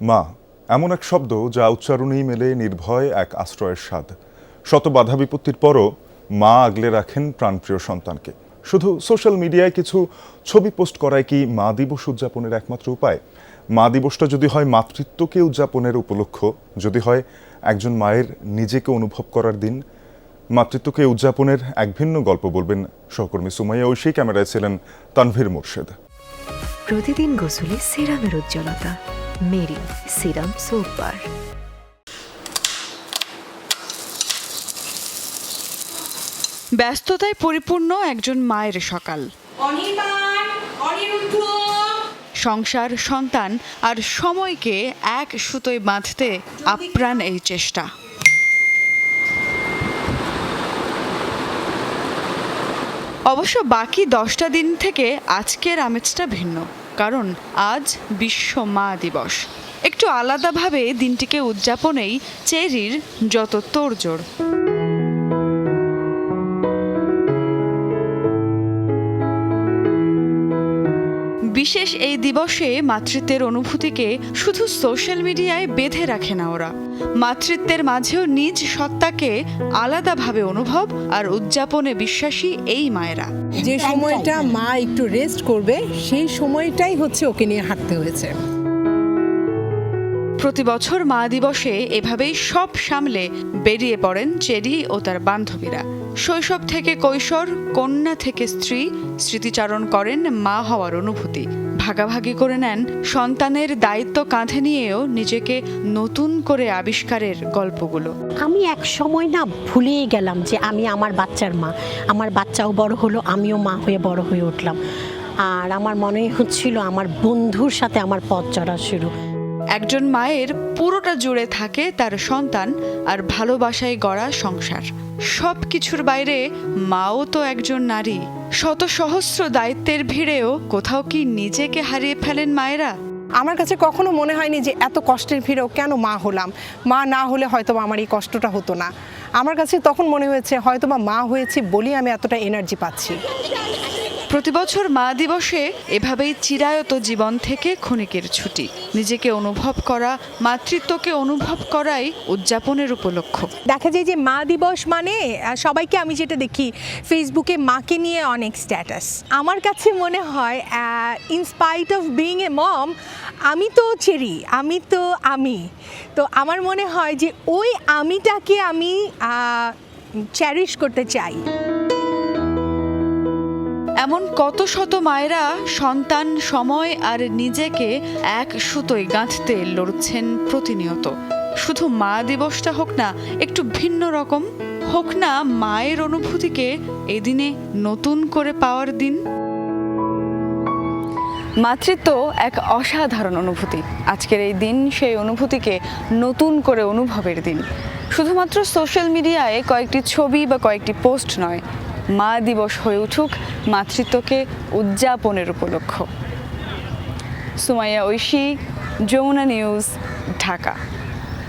মা এমন এক শব্দ যা উচ্চারণেই মেলে নির্ভয় এক আশ্রয়ের স্বাদ। শত বাধা বিপত্তির পরও মা আগলে রাখেন প্রাণপ্রিয় সন্তানকে। শুধু সোশ্যাল মিডিয়ায় কিছু ছবি পোস্ট করায় কি মা দিবস উদযাপনের একমাত্র উপায়? মা দিবসটা যদি হয় মাতৃত্বকে উদযাপনের উপলক্ষ, যদি হয় একজন মায়ের নিজেকে অনুভব করার দিন, মাতৃত্বকে উদযাপনের এক ভিন্ন গল্প বলবেন সহকর্মী সুমাইয়া ঐশী। ক্যামেরায় ছিলেন তানভীর মোর্শেদ। প্রতিদিন গোসলে সিরামের উজ্জ্বলতা মেরি সিরাম সোপ বার। ব্যস্ততায় পরিপূর্ণ একজন মায়ের সকাল। সংসার, সন্তান আর সময়কে এক সুতোয় বাঁধতে আপ্রাণ এই চেষ্টা। অবশ্য বাকি 10টা দিন থেকে আজকের আমেজটা ভিন্ন, কারণ আজ বিশ্ব মা দিবস। একটু আলাদাভাবে দিনটিকে উদযাপনেই চেরির যত তোড়জোড়। বিশেষ এই দিবসে মাতৃত্বের অনুভূতিকে শুধু সোশ্যাল মিডিয়ায় বেঁধে রাখে না ওরা, মাতৃত্বের মাঝেও নিজ সত্তাকে আলাদাভাবে অনুভব আর উদযাপনে বিশ্বাসী এই মায়েরা। যে সময়টা মা একটু রেস্ট করবে সেই সময়টাই হচ্ছে ওকে নিয়ে হাঁটতে হয়েছে। প্রতি বছর মা দিবসে এভাবেই সব সামলে বেরিয়ে পড়েন চেরি ও তার বান্ধবীরা। শৈশব থেকে কৈশোর, কন্যা থেকে স্ত্রী, স্মৃতিচারণ করেন মা হওয়ার অনুভূতি, ভাগাভাগি করে নেন সন্তানের দায়িত্ব কাঁধে নিয়েও নিজেকে নতুন করে আবিষ্কারের গল্পগুলো। আমি এক সময় না ভুলেই গেলাম যে আমি আমার বাচ্চার মা, আমার বাচ্চাও বড় হলো, আমিও মা হয়ে বড় হয়ে উঠলাম। আর আমার মনে হচ্ছিল আমার বন্ধুর সাথে আমার পথ চলা শুরু। একজন মায়ের পুরোটা জুড়ে থাকে তার সন্তান আর ভালোবাসায় গড়া সংসার। সব কিছুর বাইরে মাও তো একজন নারী। শত সহস্র দায়িত্বের ভিড়েও কোথাও কি নিজেকে হারিয়ে ফেলেন মায়েরা? আমার কাছে কখনো মনে হয়নি যে এত কষ্টের ভিড়েও কেন মা হলাম। মা না হলে হয়তো আমার এই কষ্টটা হতো না। আমার কাছে তখন মনে হয়েছে হয়তো মা হয়েছি বলেই আমি এতটা এনার্জি পাচ্ছি। প্রতি বছর মা দিবসে এভাবেই চিরায়ত জীবন থেকে ক্ষণিকের ছুটি, নিজেকে অনুভব করা, মাতৃত্বকে অনুভব করাই উদযাপনের উপলক্ষ। দেখা যায় যে মা দিবস মানে সবাইকে আমি যেটা দেখি ফেসবুকে মাকে নিয়ে অনেক স্ট্যাটাস। আমার কাছে মনে হয় ইনস্পাইট অফ বিইং এ মম, আমি তো চেরি, আমি তো আমার মনে হয় যে ওই আমিটাকে আমি চ্যারিশ করতে চাই। এমন কত শত মায়েরা সন্তান, সময় আর নিজেকে এক সুতোয় গাঁথতে লড়ছেন প্রতিনিয়ত। শুধু মা দিবসটা হোক না একটু ভিন্ন রকম, হোক না মায়ের অনুভূতিকে এদিনে নতুন করে পাওয়ার দিন। মাতৃত্ব এক অসাধারণ অনুভূতি। আজকের এই দিন সেই অনুভূতিকে নতুন করে অনুভবের দিন। শুধুমাত্র সোশ্যাল মিডিয়ায় কয়েকটি ছবি বা কয়েকটি পোস্ট নয়, মা দিবস হয়ে উঠুক মাতৃত্বকে উদযাপনের উপলক্ষ। সুমাইয়া ঐশী, যমুনা নিউজ, ঢাকা।